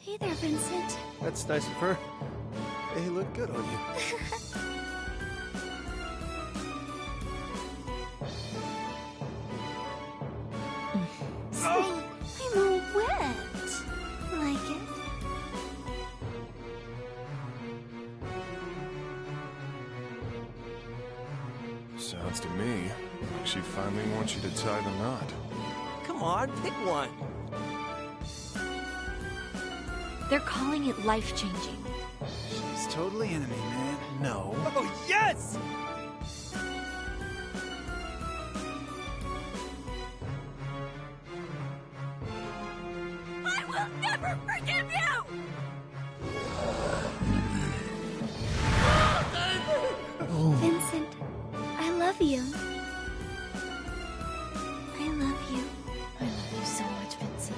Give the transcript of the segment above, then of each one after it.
Hey there, Vincent. That's nice of her. They look good on you. I'm all wet. Like it? Sounds to me like she finally wants you to tie the knot. Come on, pick one. They're calling it life-changing. She's totally into me, man. No. Oh, yes! I will never forgive you! Vincent, I love you. I love you. I love you so much, Vincent.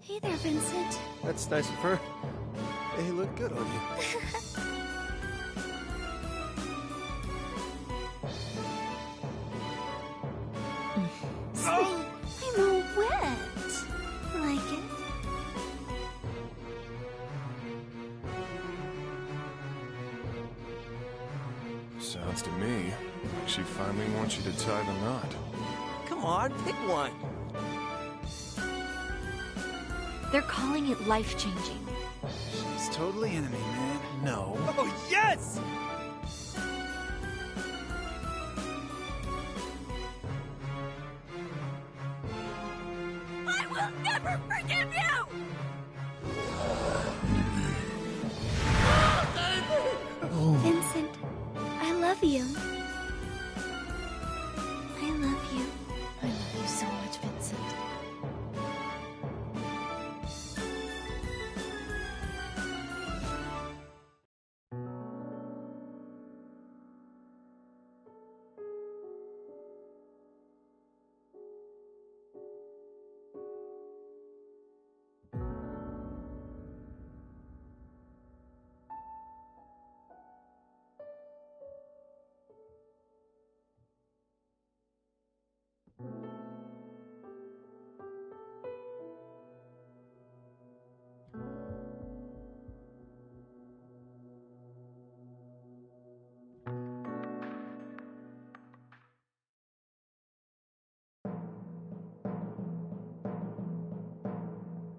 Hey there, Vincent. That's nice of her. They look good on you. I'm all wet. Like it? Sounds to me like she finally wants you to tie the knot. Come on, pick one. They're calling it life-changing. She's totally into me, man. No. Oh, yes! I will never forgive you! Vincent, I love you. I love you. I love you so much, Vincent.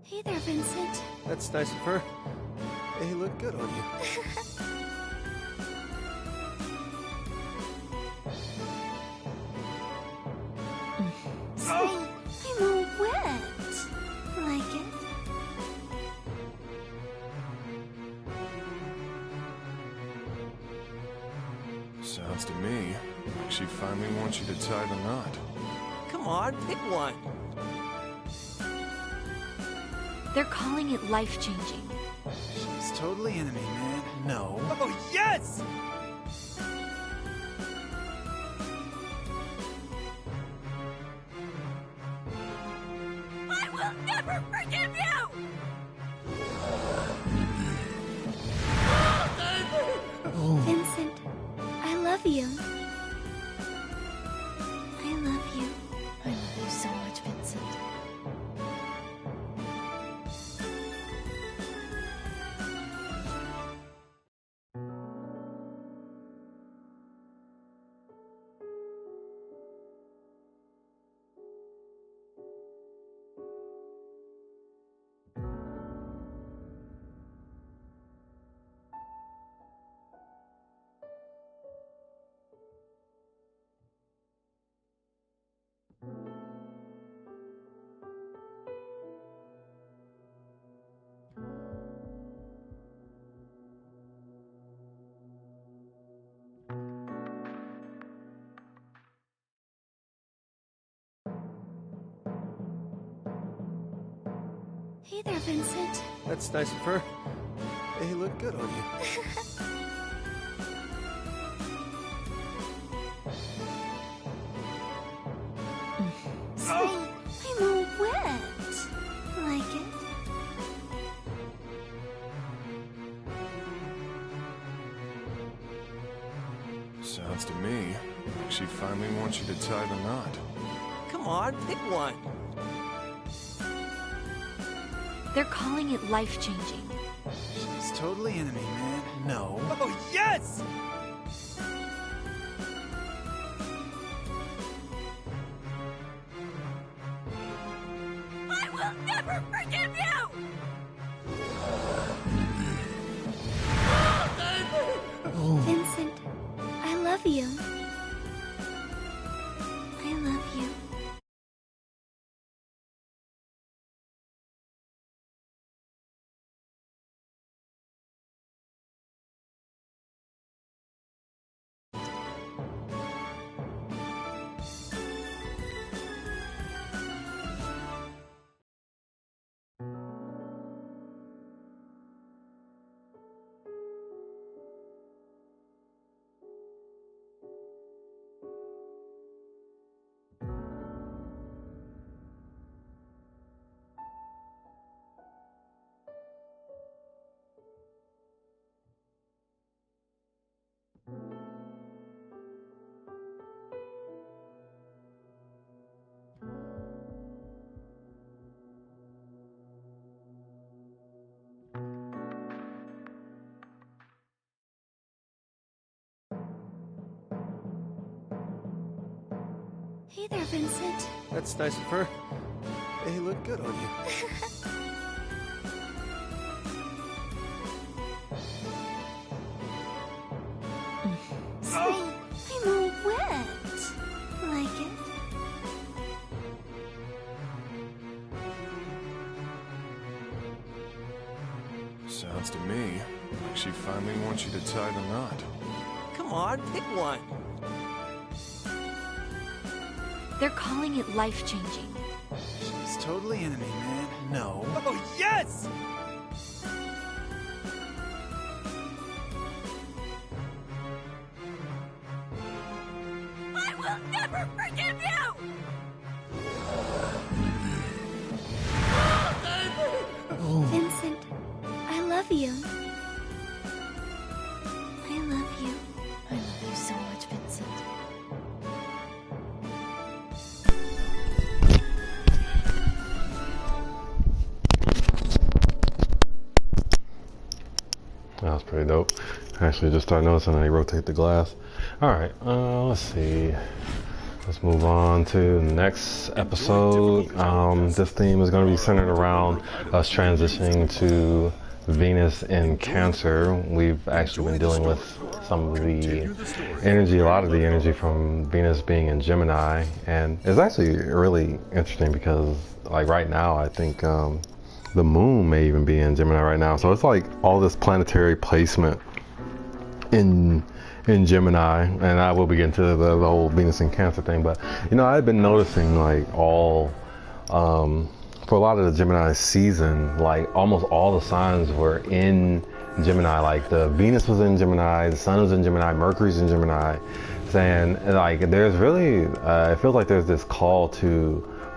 Hey there, Vincent. That's nice of her. They look good on you. I'm all wet. Like it? Sounds to me like she finally wants you to tie the knot. Come on, pick one. They're calling it life-changing. She's totally into me, man. No. Oh, yes! I will never forgive you! Vincent, I love you. I love you. I love you so much, Vincent. Hey there, Vincent. That's nice of her. Hey, look good on you. Oh! I'm all wet. Like it? Sounds to me like she finally wants you to tie the knot. Come on, pick one. They're calling it life-changing. She's totally enemy, man. No. Oh, yes! I will never forgive you! Vincent, I love you. I love you. Hey there, Vincent. That's nice of her. Hey, look good on you. Oh! I'm all wet. Like it? Sounds to me like she finally wants you to tie the knot. Come on, pick one. They're calling it life-changing. She's totally enemy, man. No. Oh, yes! I will never forgive you! Vincent, I love you. I love you. I love you so much, Vincent. That was pretty dope. Actually, just started noticing they rotate the glass. All right, let's see. Let's move on to the next episode. This theme is going to be centered around us transitioning to Venus in Cancer. We've actually been dealing with some of the energy, a lot of the energy from Venus being in Gemini, and it's actually really interesting because, like, right now, I think the moon may even be in Gemini right now. So it's like all this planetary placement in Gemini, and I will begin to the whole Venus and Cancer thing. But you know, I've been noticing like all for a lot of the Gemini season, like almost all the signs were in Gemini. Like the Venus was in Gemini, the Sun was in Gemini, Mercury's in Gemini, saying like there's really it feels like there's this call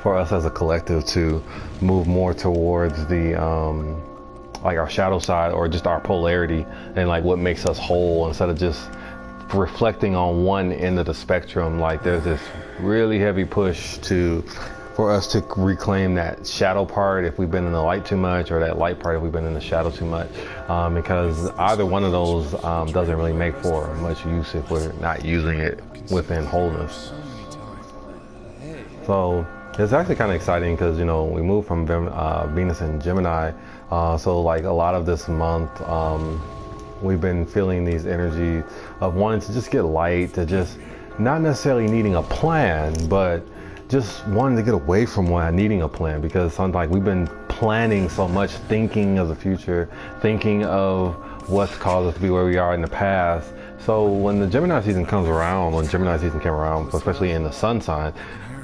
for us as a collective to move more towards the like our shadow side, or just our polarity, and like what makes us whole, instead of just reflecting on one end of the spectrum. Like there's this really heavy push for us to reclaim that shadow part if we've been in the light too much, or that light part if we've been in the shadow too much, because either one of those doesn't really make for much use if we're not using it within wholeness. So it's actually kind of exciting because, you know, we moved from Venus and Gemini, so like a lot of this month we've been feeling these energies of wanting to just get light, to just not necessarily needing a plan, but just wanting to get away from needing a plan, because sometimes like we've been planning so much, thinking of the future, thinking of what's caused us to be where we are in the past. So when the Gemini season came around, especially in the sun sign,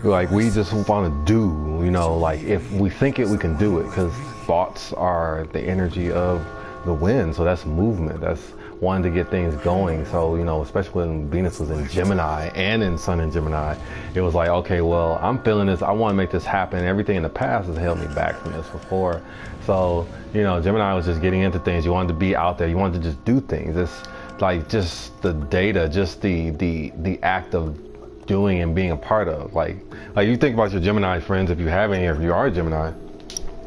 like we just want to do, you know, like if we think it, we can do it. Because thoughts are the energy of the wind. So that's movement. That's wanting to get things going. So, you know, especially when Venus was in Gemini and in Sun in Gemini, it was like, okay, well, I'm feeling this. I want to make this happen. Everything in the past has held me back from this before. So, you know, Gemini was just getting into things. You wanted to be out there. You wanted to just do things. It's like just the data, just the act of doing and being a part of. Like you think about your Gemini friends, if you have any, or if you are a Gemini,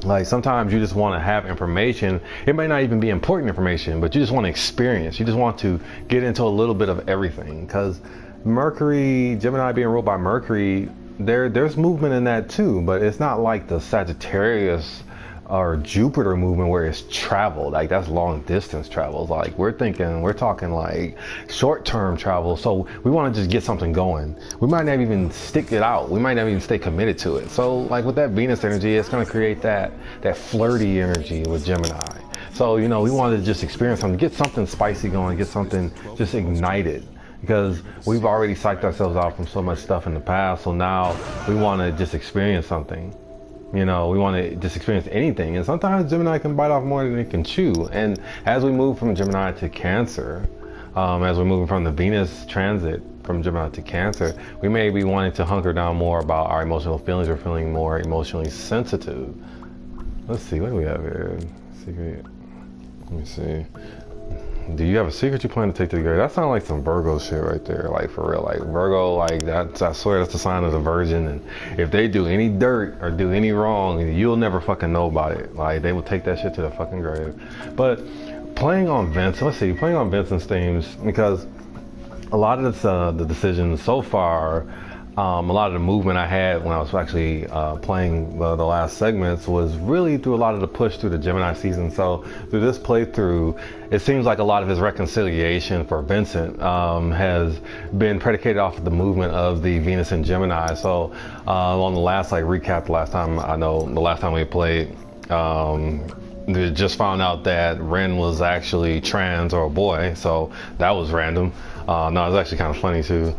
like sometimes you just want to have information. It may not even be important information, but you just want to experience. You just want to get into a little bit of everything, because Mercury, Gemini being ruled by Mercury, there's movement in that too, but it's not like the Sagittarius or Jupiter movement where it's travel. Like that's long distance travel. Like we're talking like short-term travel. So we want to just get something going. We might not even stick it out. We might not even stay committed to it. So like with that Venus energy, it's going to create that flirty energy with Gemini. So, you know, we wanted to just experience something, get something spicy going, get something just ignited, because we've already psyched ourselves out from so much stuff in the past. So now we want to just experience something. You know, we want to just experience anything. And sometimes Gemini can bite off more than it can chew. And as we move from Gemini to Cancer, as we're moving from the Venus transit from Gemini to Cancer, we may be wanting to hunker down more about our emotional feelings, or feeling more emotionally sensitive. Let's see, what do we have here? Secret. Let me see. Do you have a secret you plan to take to the grave? That sounds like some Virgo shit right there, like for real. Like Virgo, like that's, I swear that's the sign of the Virgin. And if they do any dirt or do any wrong, you'll never fucking know about it. Like they will take that shit to the fucking grave. But playing on Vincent's themes, because a lot of this, the decisions so far, a lot of the movement I had when I was actually playing the last segments was really through a lot of the push through the Gemini season. So through this playthrough, it seems like a lot of his reconciliation for Vincent has been predicated off of the movement of the Venus in Gemini. So on the last recap, the last time we played, they just found out that Ren was actually trans, or a boy, so that was random. No, it was actually kind of funny too.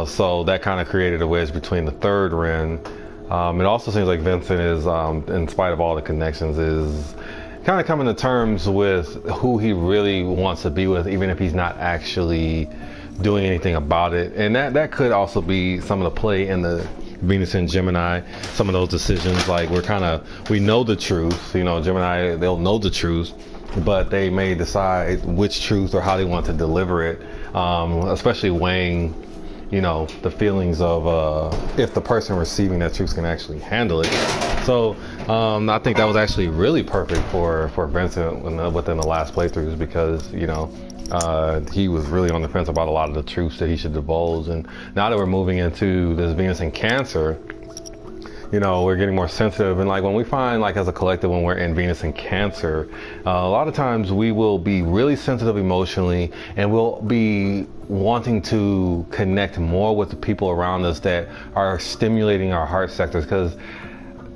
So that kind of created a wedge between the third Ren. It also seems like Vincent is, in spite of all the connections, is kind of coming to terms with who he really wants to be with, even if he's not actually doing anything about it. And that could also be some of the play in the Venus and Gemini, some of those decisions. Like we know the truth, you know, Gemini, they'll know the truth, but they may decide which truth or how they want to deliver it, especially weighing, you know, the feelings of if the person receiving that truth can actually handle it. So I think that was actually really perfect for Vincent within the last playthroughs, because, you know, he was really on the fence about a lot of the truths that he should divulge. And now that we're moving into this Venus in Cancer, you know, we're getting more sensitive. And like when we find, like as a collective, when we're in Venus in Cancer, a lot of times we will be really sensitive emotionally, and we'll be wanting to connect more with the people around us that are stimulating our heart sectors, because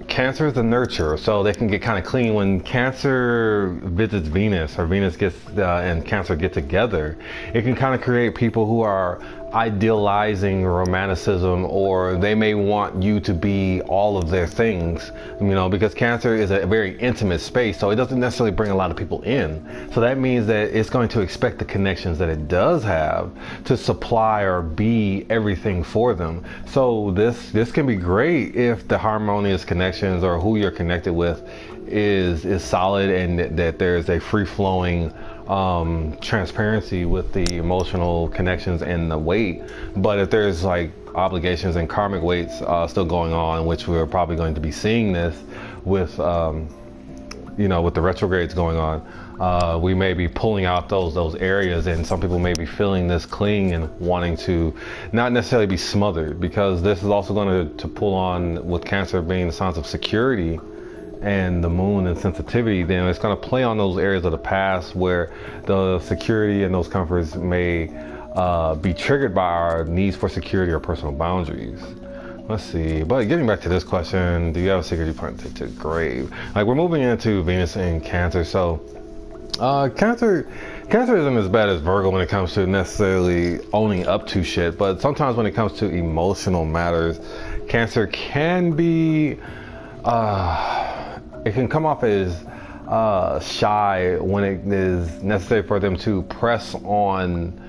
Cancer is the nurturer, so they can get kind of clean. When Cancer visits Venus, or Venus gets and Cancer get together, it can kind of create people who are idealizing romanticism, or they may want you to be all of their things, you know, because Cancer is a very intimate space, so it doesn't necessarily bring a lot of people in. So that means that it's going to expect the connections that it does have to supply or be everything for them. So this can be great if the harmonious connections, or who you're connected with, is solid, and that there's a free-flowing transparency with the emotional connections and the weight. But if there's like obligations and karmic weights still going on, which we're probably going to be seeing this with, you know, with the retrogrades going on, we may be pulling out those areas, and some people may be feeling this cling and wanting to not necessarily be smothered, because this is also going to pull on, with Cancer being the signs of security and the moon and sensitivity. Then it's going to play on those areas of the past where the security and those comforts may be triggered by our needs for security or personal boundaries. Let's see. But getting back to this question, do you have a secret you plan to take to the grave? Like, we're moving into Venus in Cancer, so Cancer isn't as bad as Virgo when it comes to necessarily owning up to shit, but sometimes when it comes to emotional matters, Cancer can be it can come off as shy when it is necessary for them to press on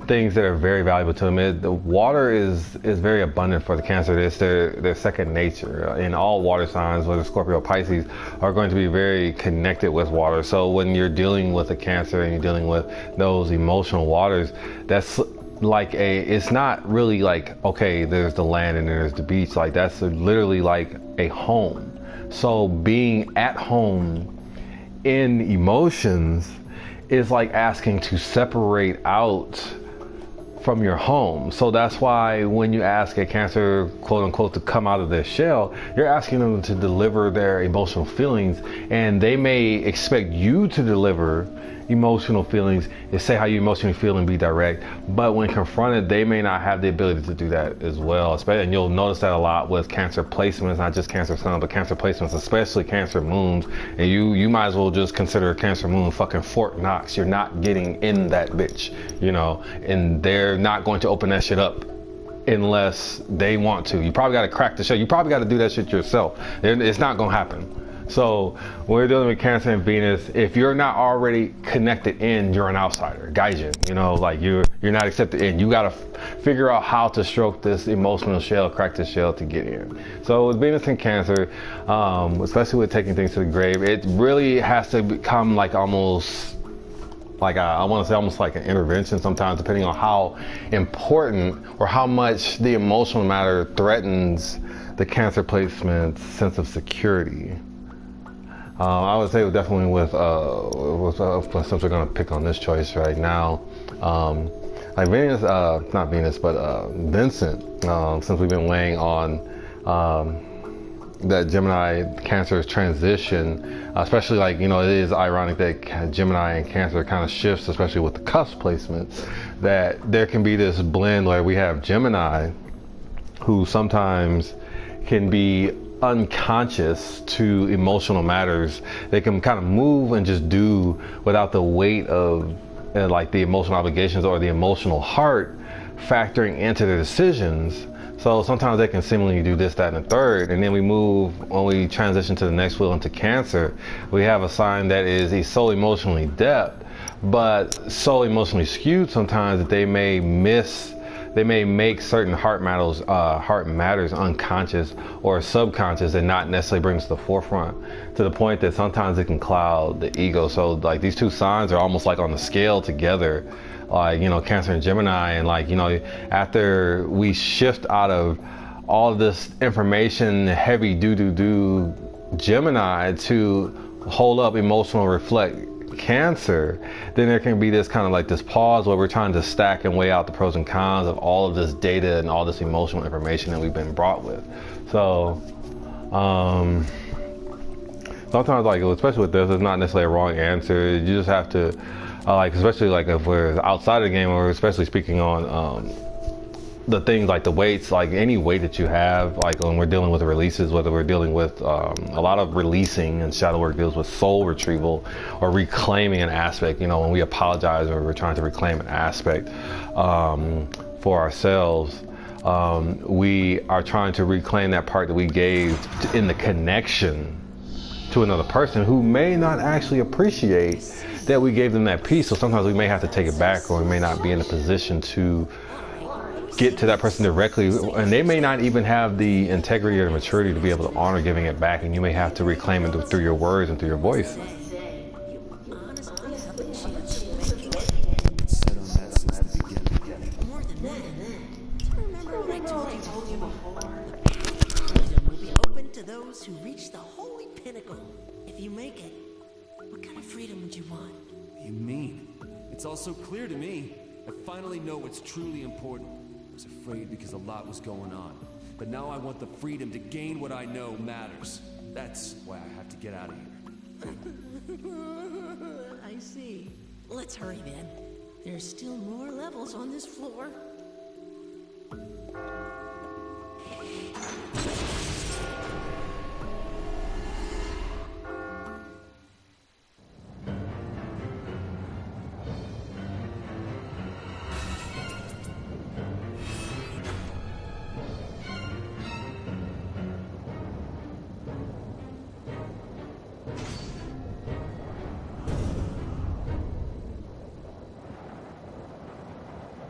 things that are very valuable to them. The water is very abundant for the Cancer. It's their second nature. And all water signs, whether Scorpio or Pisces, are going to be very connected with water. So when you're dealing with a Cancer and you're dealing with those emotional waters, that's like it's not really like, okay, there's the land and there's the beach. Like that's literally like a home. So being at home in emotions is like asking to separate out from your home. So that's why when you ask a Cancer, quote unquote, to come out of their shell, you're asking them to deliver their emotional feelings, and they may expect you to deliver emotional feelings and say how you emotionally feel and be direct, but when confronted, they may not have the ability to do that as well. And you'll notice that a lot with Cancer placements, not just Cancer sun, but Cancer placements, especially Cancer moons. And you might as well just consider a Cancer moon fucking Fort Knox. You're not getting in that bitch, you know, and they're not going to open that shit up unless they want to. You probably got to crack the shell. You probably got to do that shit yourself. It's not going to happen. So when we're dealing with Cancer and Venus, if you're not already connected in, you're an outsider, gaijin, you know, like you're not accepted in. You got to figure out how to stroke this emotional shell, crack the shell to get in. So with Venus and Cancer, especially with taking things to the grave, it really has to become like almost like I want to say almost like an intervention sometimes, depending on how important or how much the emotional matter threatens the Cancer placement's sense of security. I would say definitely with since we're gonna pick on this choice right now, like Venus, not Venus, but Vincent, since we've been weighing on that Gemini Cancer transition, especially like, you know, it is ironic that Gemini and Cancer kind of shifts, especially with the cusp placements, that there can be this blend where we have Gemini who sometimes can be unconscious to emotional matters. They can kind of move and just do without the weight of like the emotional obligations or the emotional heart factoring into their decisions. So sometimes they can seemingly do this, that, and the third. And then when we transition to the next wheel into Cancer, we have a sign that is so emotionally depth, but so emotionally skewed sometimes that they may make certain heart matters unconscious or subconscious and not necessarily bring to the forefront, to the point that sometimes it can cloud the ego. So like these two signs are almost like on the scale together, like, you know, Cancer and Gemini. And like, you know, after we shift out of all of this information heavy do Gemini to hold up, emotional, reflect Cancer, then there can be this kind of like this pause where we're trying to stack and weigh out the pros and cons of all of this data and all this emotional information that we've been brought with. So sometimes, like, especially with this, it's not necessarily a wrong answer. You just have to like, especially like if we're outside of the game, or especially speaking on the things like the weights, like any weight that you have, like when we're dealing with the releases, whether we're dealing with a lot of releasing, and shadow work deals with soul retrieval or reclaiming an aspect. You know, when we apologize or we're trying to reclaim an aspect for ourselves, we are trying to reclaim that part that we gave in the connection to another person who may not actually appreciate that we gave them that piece. So sometimes we may have to take it back, or we may not be in a position to get to that person directly, and they may not even have the integrity or the maturity to be able to honor giving it back, and you may have to reclaim it through your words and through your voice. Remember what I told you before? The freedom will be open to those who reach the holy pinnacle. If you make it, what kind of freedom would you want? What do you mean? It's all so clear to me. I finally know what's truly important. I was afraid because a lot was going on. But now I want the freedom to gain what I know matters. That's why I have to get out of here. I see. Let's hurry then. There's still more levels on this floor.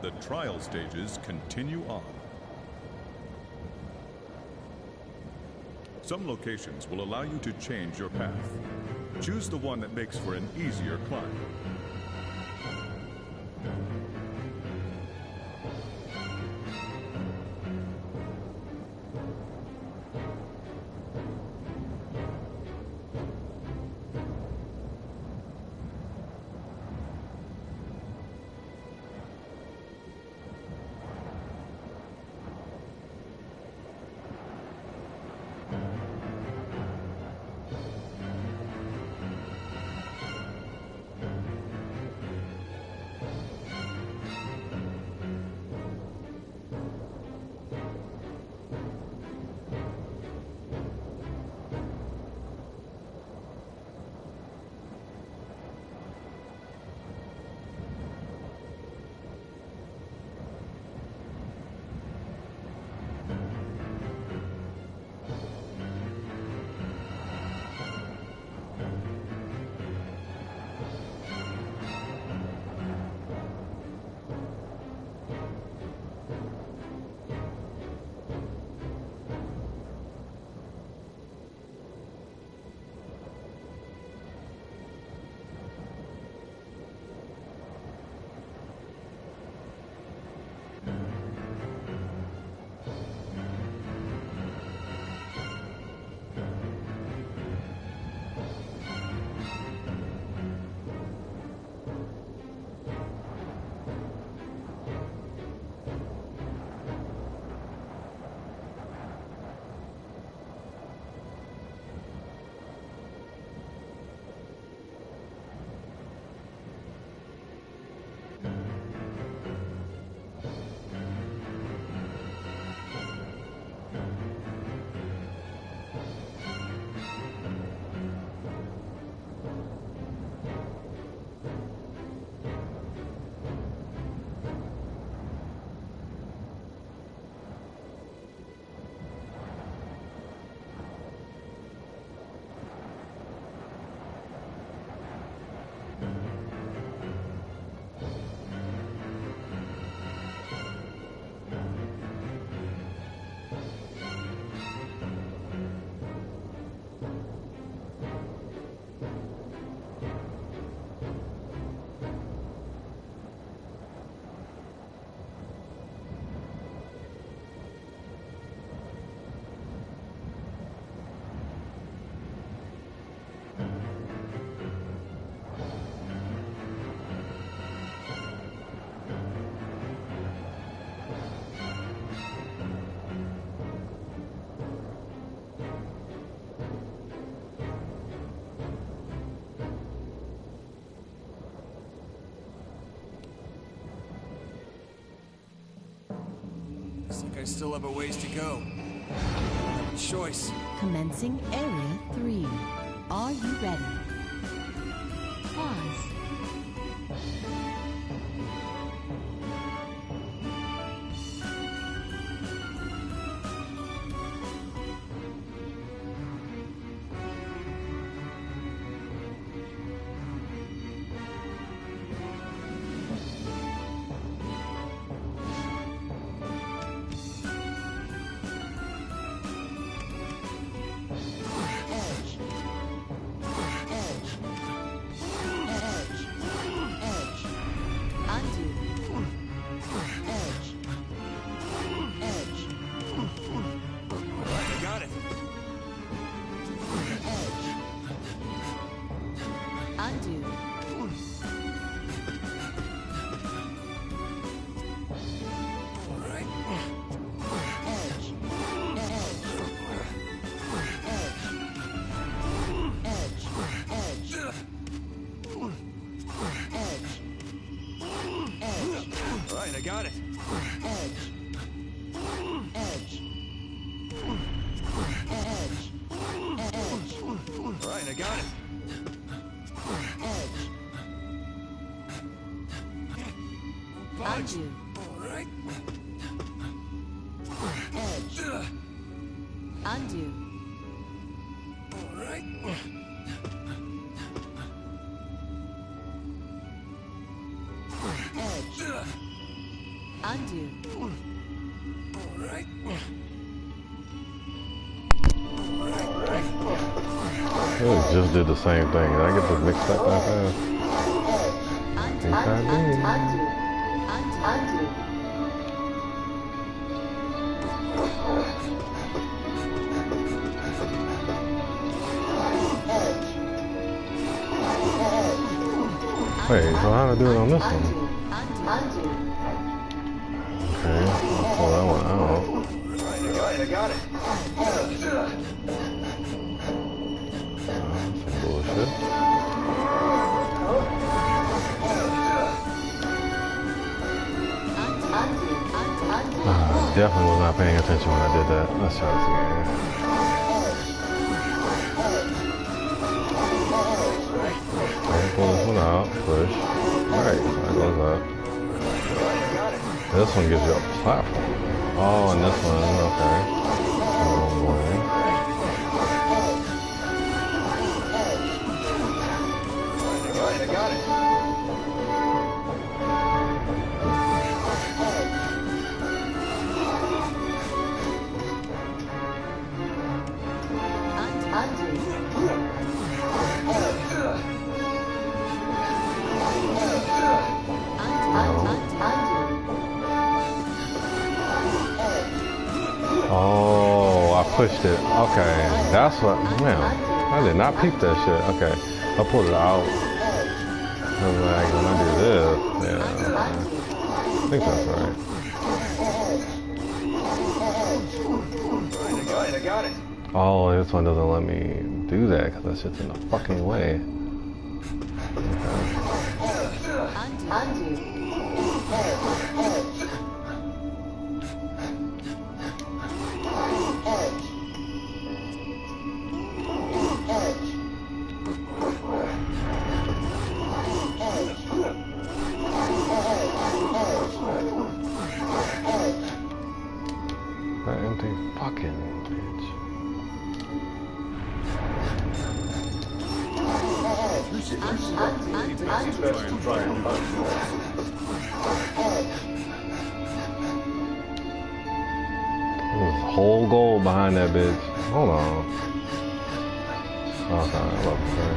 The trial stages continue on. Some locations will allow you to change your path. Choose the one that makes for an easier climb. Looks like I still have a ways to go. I don't have a choice. Commencing Area 3. Are you ready? Pause. I got it. Edge. Edge. Edge. Edge. All right, I got it. Edge. Undo. All right. Edge. Undo. All right. Edge. Undo. It just did the same thing. Did I get this mixed up that fast? Think I did. Undo. Wait, so how do I do it on this one? Okay, I'll pull that one out. I got it. Some bullshit. Definitely was not paying attention when I did that. Let's try this again. Okay, pull this one out, push. Alright, that goes up. This one gives you a platform. Oh, and this one, okay. I got it. Oh, I pushed it. Okay, that's what, man, I did not peep that shit. Okay, I pulled it out. I'm like, when I do this, yeah, okay. I think that's right. I got it. Oh, this one doesn't let me do that because that shit's in the fucking way. That empty fucking bitch. There's whole gold behind that bitch. Hold on. Okay, I love her.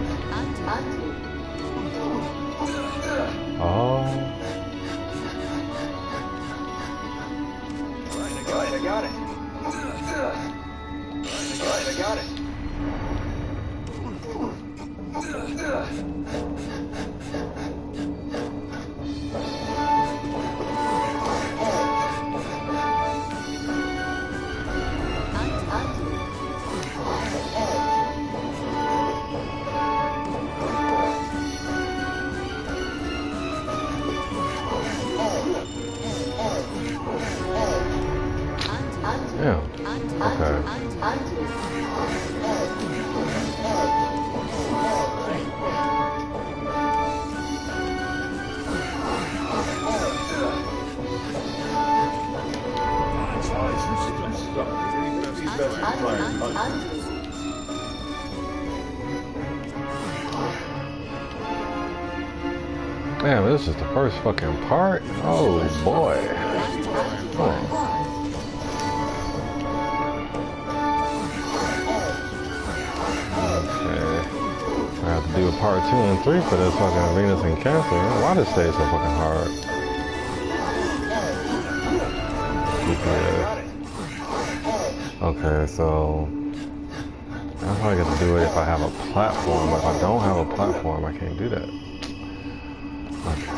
Oh. I got it. I got it. Yeah. Okay. Damn, this is the first fucking part? Oh boy. Oh. I have to do a part 2 and 3 for this fucking Venus and Cancer. Why does it stay so fucking hard? Okay, so I probably get to do it if I have a platform, but if I don't have a platform, I can't do that. Okay.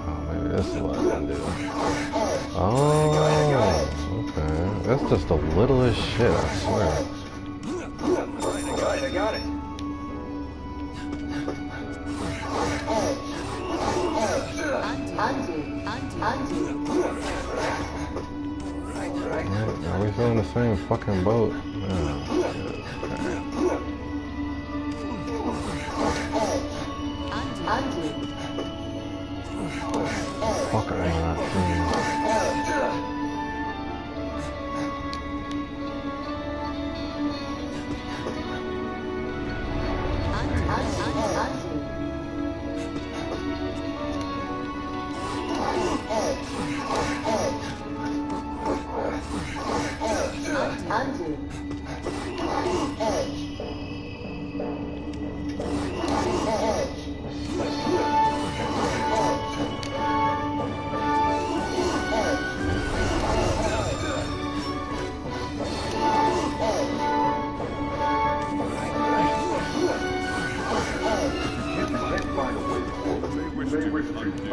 Oh, maybe this is what I can do. Oh, okay. That's just the littlest shit, I swear. I got it. Are we still in the same fucking boat? Oh, shit. Okay. Fuck, am I not seeing?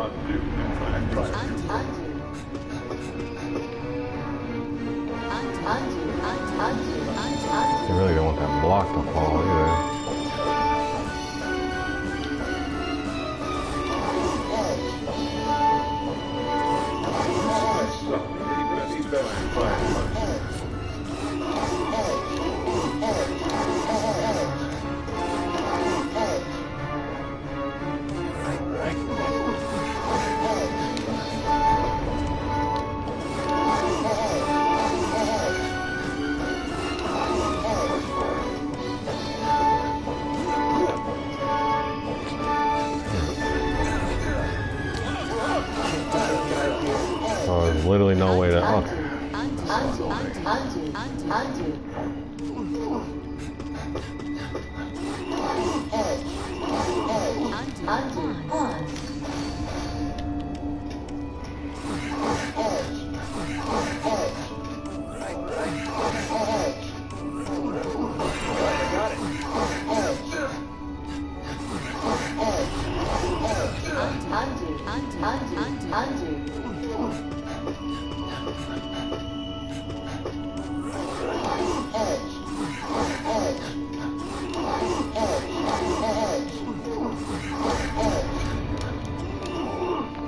You really don't want that block to fall either. So there's literally no way to. Okay.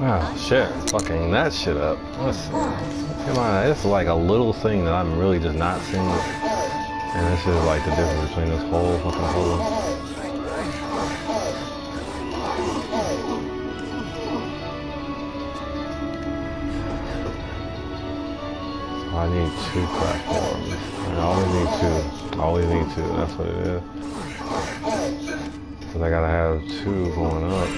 Oh shit, fucking that shit up. Let's see. Come on, it's like a little thing that I'm really just not seeing. And this is like the difference between this whole fucking hole. So I need 2 platforms. I always need 2. Always need 2, that's what it is. Because I gotta have 2 going up.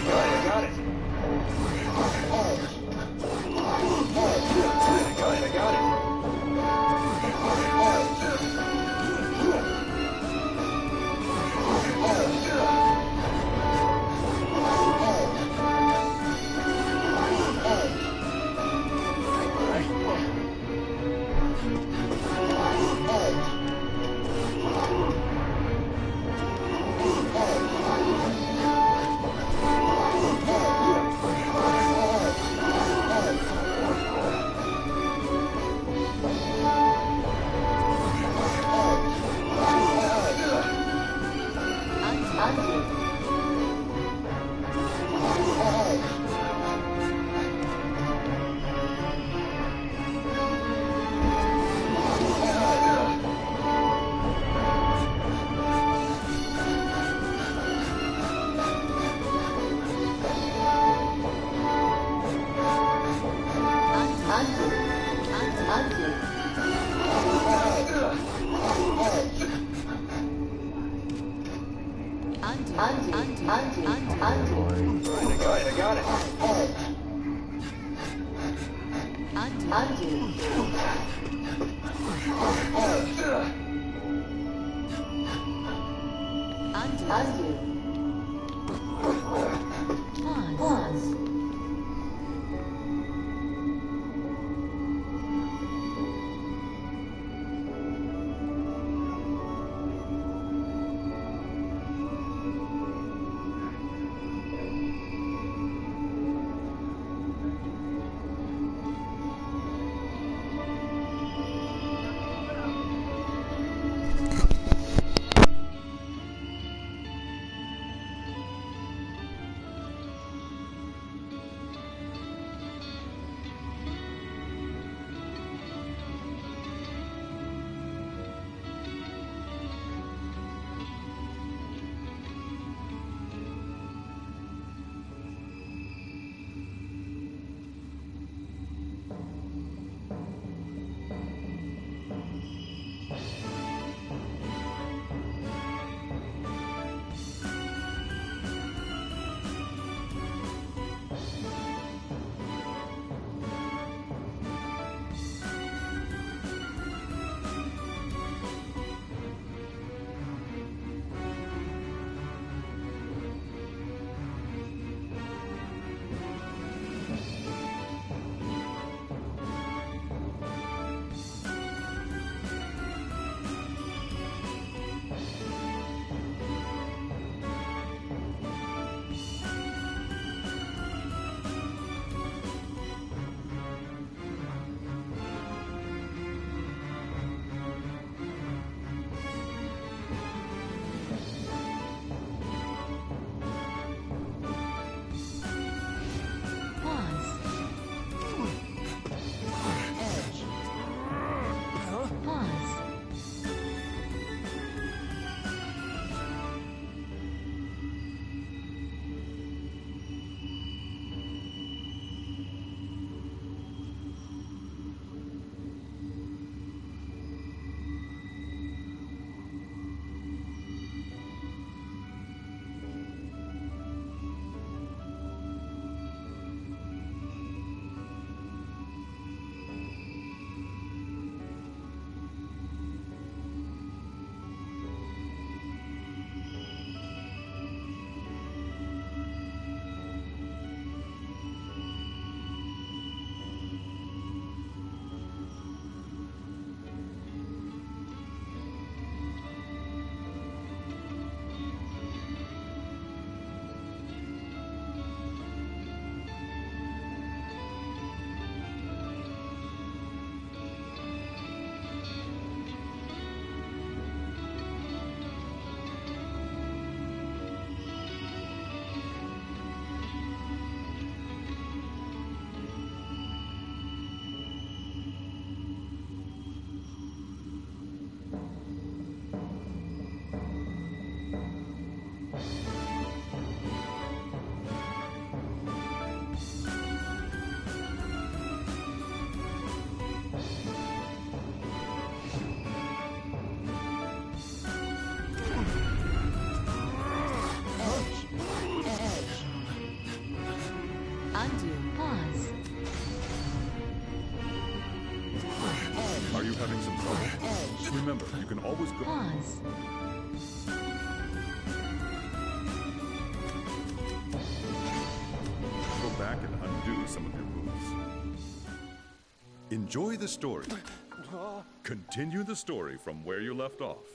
was good. Pause. Go back and undo some of your moves. Enjoy the story. Continue the story from where you left off.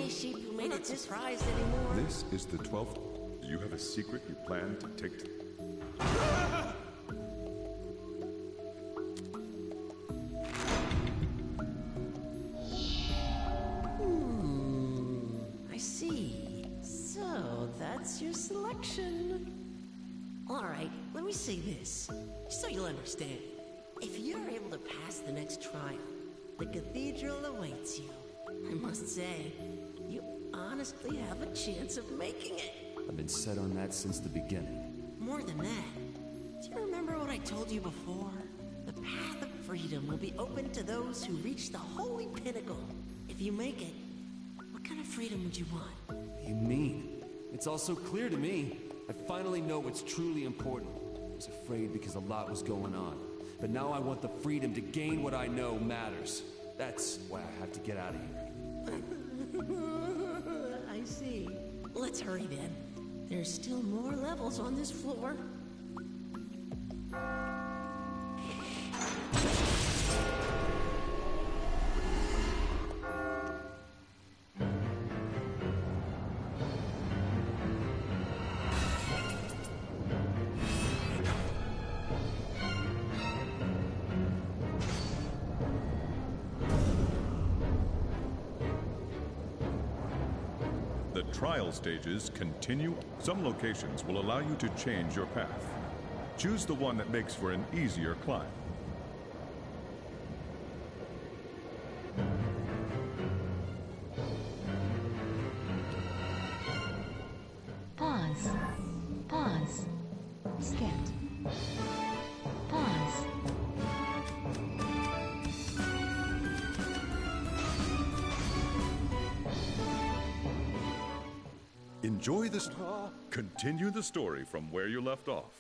Sheep who made it surprised anymore. This is the 12th. Do you have a secret you plan to take to... I see. So, that's your selection. Alright, let me say this, just so you'll understand. If you're able to pass the next trial, the cathedral awaits you. I must say, you honestly have a chance of making it. I've been set on that since the beginning. More than that, do you remember what I told you before? The path of freedom will be open to those who reach the holy pinnacle. If you make it, what kind of freedom would you want? What do you mean? It's all so clear to me. I finally know what's truly important. I was afraid because a lot was going on. But now I want the freedom to gain what I know matters. That's why I have to get out of here. I see. Let's hurry then. There's still more levels on this floor. The trial stages continue. Some locations will allow you to change your path. Choose the one that makes for an easier climb. Pause. Pause. Scat. Pause. Enjoy this. Continue the story from where you left off.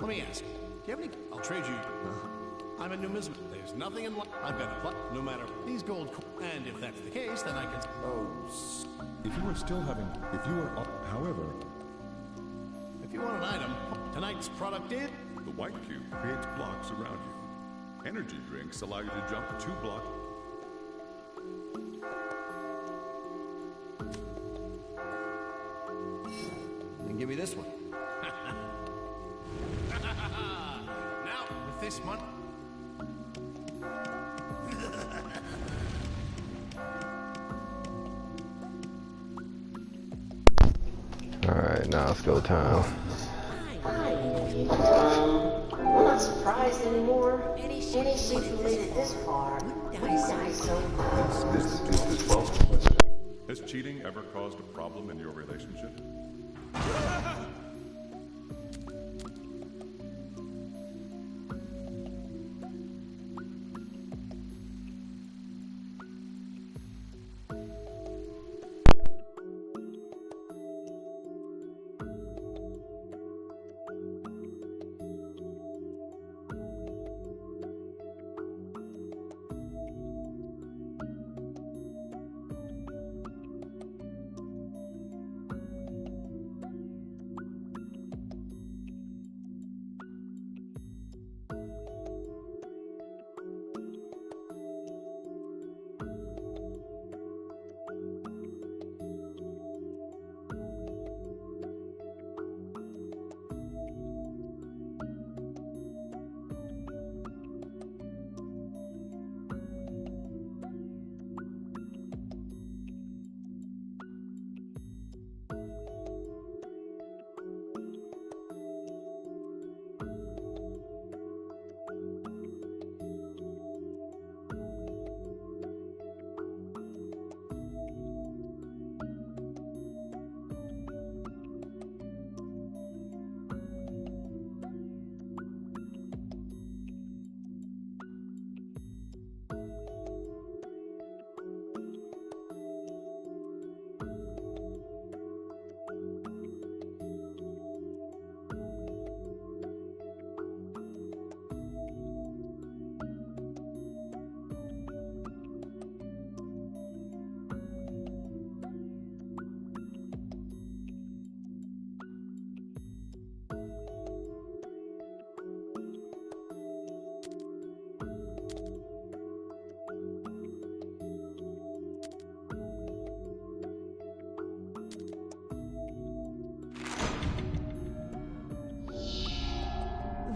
Let me ask. Do you have any? I'll trade you. I'm a numismat. There's nothing in life I've got to play. No matter these gold. And if that's the case, then I can. If you are still having, however, If you want an item, tonight's product is. the white cube creates blocks around you. Energy drinks allow you to jump 2 blocks. Then give me this one. Now, with this month. Alright, Alright, now it's go time. I'm not surprised anymore. Any sheep who made it this far would die so Has cheating ever caused a problem in your relationship?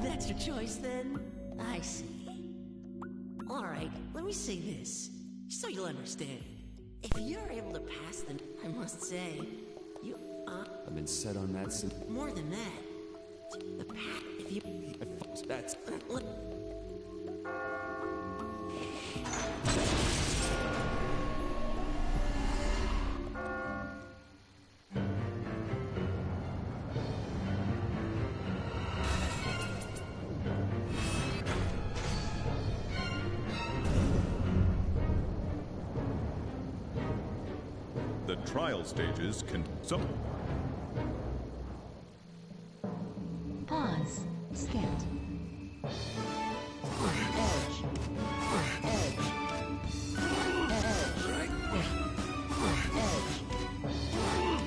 That's your choice, then? I see. Alright, let me say this, so you'll understand. If you're able to pass the... I must say, you are... I've been set on that since... More than that. The path, if you... That's... The trial stages can... Pause. Skip. Edge. Edge.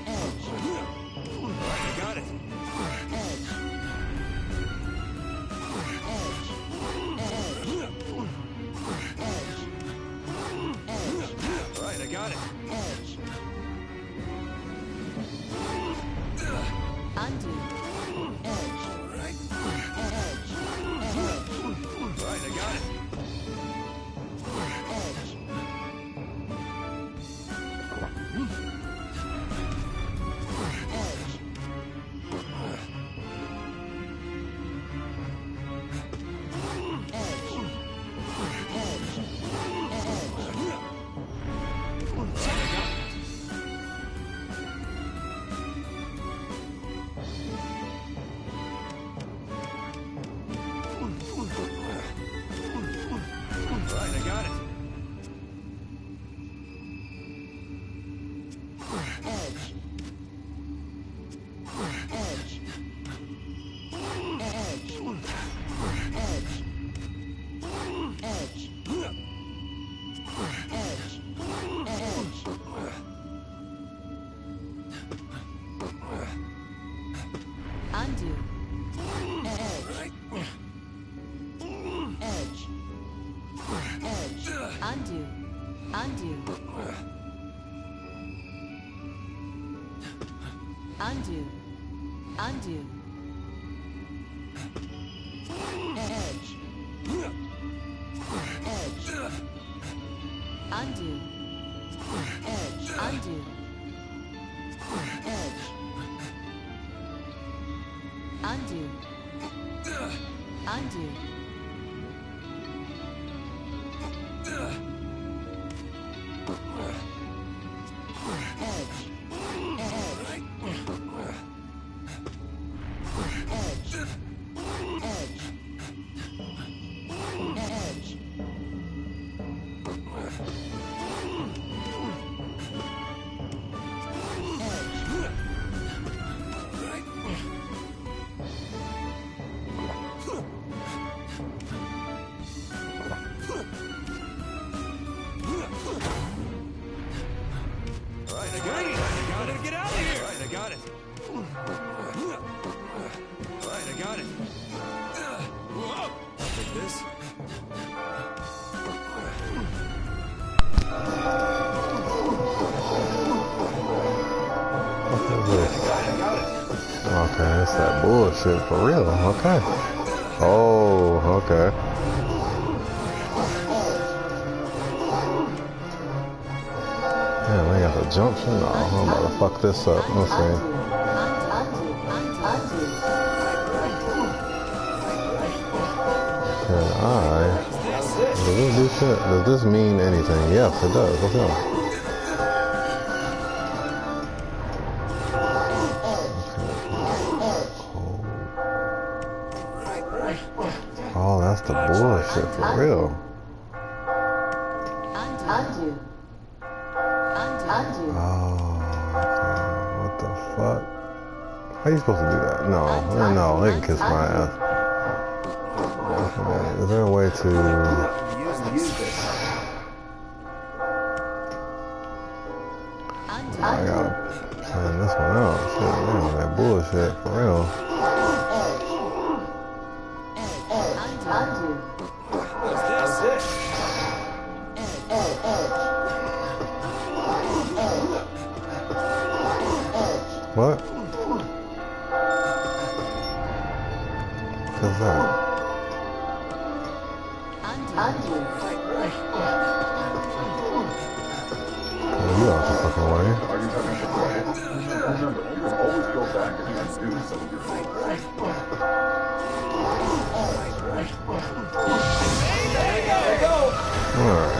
Edge. I got it. Edge. All right, I got it. Edge. Undo. Edge. Right. Edge. Edge. Right, I got it. Edge. Undo. Edge. Edge. Edge. Undo. Undo. Undo. Undo. Edge. Edge. Undo. Edge. Undo. Edge. Undo. Okay, it's that bullshit for real. Okay. Oh, okay. Damn, I got the jump shit. No, I'm about to fuck this up. Let's see. Can I? Does this do shit? Does this mean anything? Yes, it does. Let's go. Oh, that's the bullshit for real. Undo. Oh, okay. What the fuck? How you supposed to do that? No, no, they can kiss my ass. Okay, is there a way to... I gotta plan this one out. Shit, man, that bullshit for real. What? What's that? Oh, you out the fucking way. Remember, you can always go back and undo some of your things. Alright.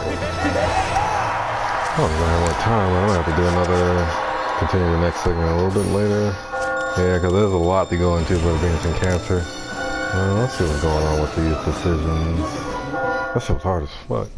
Oh, we're gonna have more time. I'm gonna have to do another, continue the next segment a little bit later. Yeah, because there's a lot to go into for the Venus in Cancer. Let's see what's going on with these decisions. That shit was hard as fuck.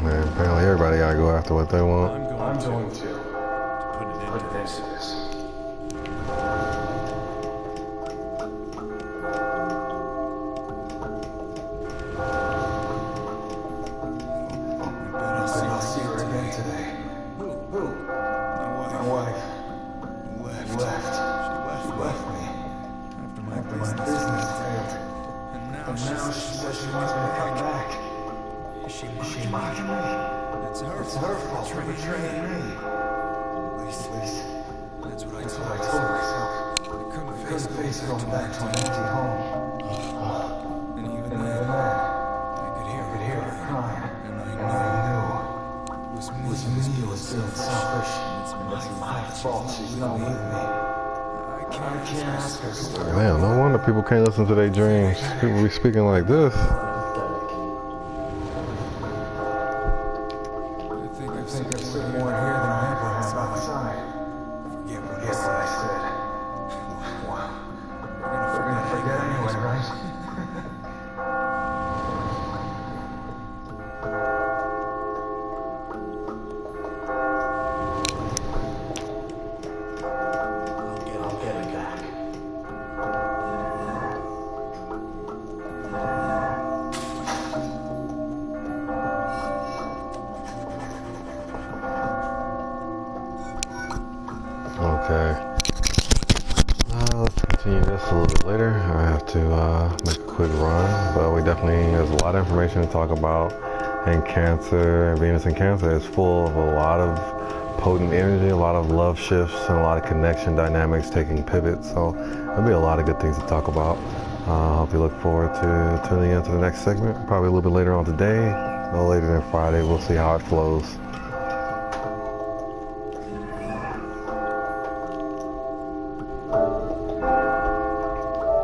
Man, apparently everybody gotta go after what they want. I'm going to put an end to this. I'll see her again today. Who? My wife. Left. She left me. After my business failed. And now she says she wants me to come back. Is she mocking me? It's her fault for betraying me. At least, that's what I told myself. risk going back to an empty home. And even then, I could hear her crying. And I knew it was me who was being selfish. And it's my fault she's not with me. I can't ask her. Man, no wonder people can't listen to their dreams. People be speaking like this. I think I've said more here than I ever have outside. Forget what I said. Wow. We're gonna forget anyway, right? I'll get it back. Okay. Let's continue this a little bit later. I have to make a quick run, but there's a lot of information to talk about. And Cancer, Venus in Cancer is full of a lot of potent energy, a lot of love shifts, and a lot of connection dynamics taking pivots. So there'll be a lot of good things to talk about. I hope you look forward to tuning into the next segment, probably a little bit later on today, no later than Friday. We'll see how it flows.